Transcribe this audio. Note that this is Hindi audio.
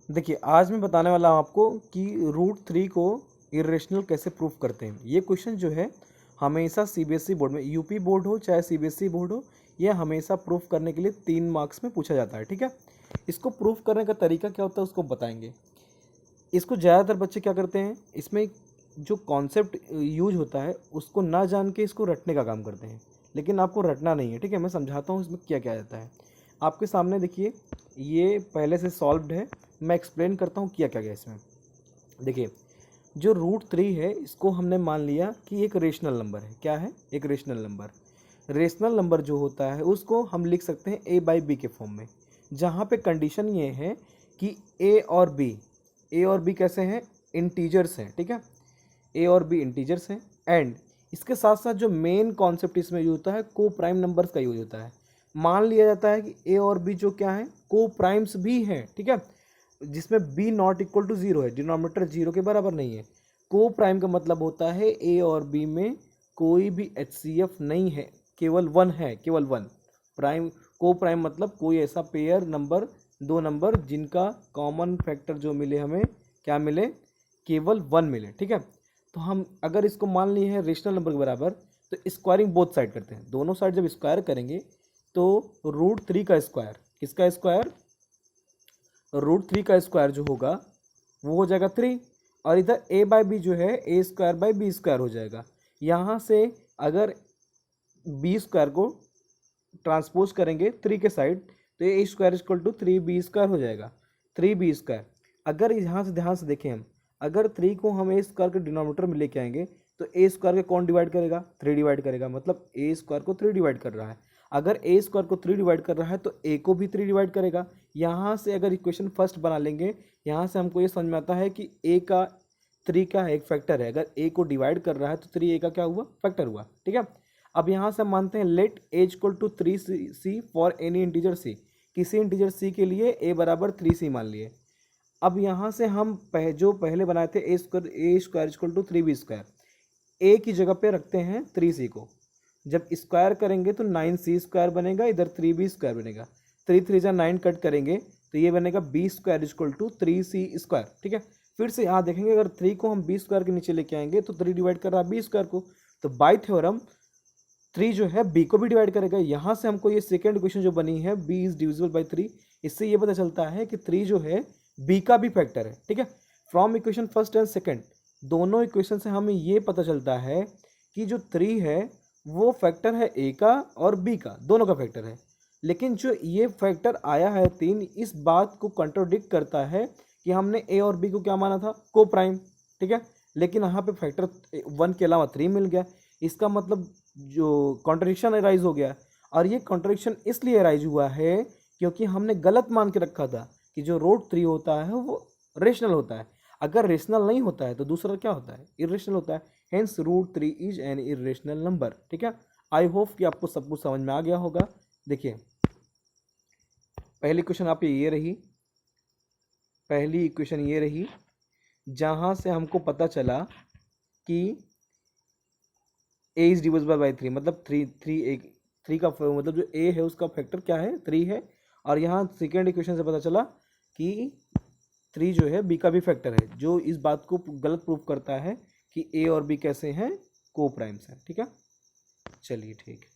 देखिए आज मैं बताने वाला हूँ आपको कि √3 को इरेशनल कैसे प्रूफ करते हैं। ये क्वेश्चन जो है हमेशा सीबीएसई बोर्ड में, यूपी बोर्ड हो चाहे सीबीएसई बोर्ड हो, ये हमेशा प्रूफ करने के लिए 3 मार्क्स में पूछा जाता है। ठीक है, इसको प्रूफ करने का तरीका क्या होता है उसको बताएंगे। इसको ज़्यादातर बच्चे क्या करते हैं, इसमें जो कॉन्सेप्ट यूज होता है उसको ना जान के इसको रटने का काम करते हैं, लेकिन आपको रटना नहीं है। ठीक है, मैं समझाता हूँ इसमें क्या क्या जाता है। आपके सामने देखिए, ये पहले से सॉल्व्ड है, मैं एक्सप्लेन करता हूँ क्या क्या गया इसमें। देखिए, जो √3 है इसको हमने मान लिया कि एक रेशनल नंबर है। क्या है? एक रेशनल नंबर। रेशनल नंबर जो होता है उसको हम लिख सकते हैं a/b के फॉर्म में, जहाँ पे कंडीशन ये है कि a और b कैसे हैं? इंटीजर्स हैं। ठीक है, a और b इंटीजर्स हैं। एंड इसके साथ साथ जो मेन कॉन्सेप्ट इसमें यूज होता है, को प्राइम नंबर्स का यूज होता है। मान लिया जाता है कि a और b जो क्या है, को प्राइम्स भी हैं। ठीक है, जिसमें b नॉट इक्वल टू 0 है, डिनोमिनेटर 0 के बराबर नहीं है। को प्राइम का मतलब होता है a और b में कोई भी HCF नहीं है, केवल 1 है, केवल 1। प्राइम, को प्राइम मतलब कोई ऐसा पेयर नंबर, दो नंबर जिनका कॉमन फैक्टर जो मिले, हमें क्या मिले? केवल 1 मिले। ठीक है, तो हम अगर इसको मान लिए हैं रेशनल नंबर के बराबर, तो स्क्वायरिंग बोथ साइड करते हैं। दोनों साइड जब स्क्वायर करेंगे तो √3 का स्क्वायर, किसका स्क्वायर? √3 का स्क्वायर जो होगा वो हो जाएगा 3, और इधर a/b जो है a²/b² हो जाएगा। यहाँ से अगर b² को ट्रांसपोज करेंगे 3 के साइड, तो a² = 3b² हो जाएगा, 3b²। अगर यहाँ से ध्यान से देखें हम, अगर 3 को हम a² के डिनोमिनेटर में लेके आएंगे तो a² को कौन डिवाइड करेगा? 3 डिवाइड करेगा, मतलब a² को 3 डिवाइड कर रहा है। अगर a² को 3 डिवाइड कर रहा है तो a को भी 3 डिवाइड करेगा। यहाँ से अगर इक्वेशन फर्स्ट बना लेंगे, यहाँ से हमको ये समझ में आता है कि a का 3 का एक फैक्टर है। अगर a को डिवाइड कर रहा है तो 3 a का क्या हुआ? फैक्टर हुआ। ठीक है, अब यहाँ से हम मानते हैं let a = 3c for any integer c, किसी इंटीजर c के लिए a = 3c मान लिए। अब यहाँ से हम जो पहले बनाए थे a² = 3b², a की जगह पे रखते हैं 3c को। जब स्क्वायर करेंगे तो 9c² बनेगा, इधर 3b² बनेगा। 3 3 जा 9 कट करेंगे तो ये बनेगा b² = 3c²। ठीक है, फिर से यहाँ देखेंगे, अगर 3 को हम b² के नीचे लेके आएंगे तो 3 डिवाइड कर रहा है b² को, तो बाय थ्योरम 3 जो है b को भी डिवाइड करेगा। यहाँ से हमको ये सेकेंड इक्वेशन जो बनी है b इज डिविजिबल बाई 3, इससे ये पता चलता है कि 3 जो है b का भी फैक्टर है। ठीक है, from equation first and second, दोनों इक्वेशन से हमें ये पता चलता है कि जो 3 है वो फैक्टर है a का और b का, दोनों का फैक्टर है। लेकिन जो ये फैक्टर आया है 3, इस बात को कंट्रोडिक्ट करता है कि हमने a और b को क्या माना था? को प्राइम। ठीक है, लेकिन यहाँ पे फैक्टर 1 के अलावा 3 मिल गया। इसका मतलब जो कॉन्ट्रडिक्शन अराइज हो गया, और ये कॉन्ट्रडिक्शन इसलिए अराइज हुआ है क्योंकि हमने गलत मान के रखा था कि जो √3 होता है वो रेशनल होता है। अगर रेशनल नहीं होता है तो दूसरा क्या होता है? इरेशनल होता है। Hence √3 is an irrational number. ठीक है, आई होप कि आपको सब कुछ समझ में आ गया होगा। देखिए, पहली क्वेश्चन आपकी ये रही, पहली इक्वेशन ये रही, जहाँ से हमको पता चला कि a इज डिविजिबल बाई 3, मतलब 3 का मतलब जो a है उसका फैक्टर क्या है? 3 है। और यहाँ सेकेंड इक्वेशन से पता चला कि 3 जो है b का भी फैक्टर है, जो इस बात को गलत प्रूफ करता है कि a और b कैसे हैं? को प्राइम्स हैं। ठीक है, चलिए ठीक है।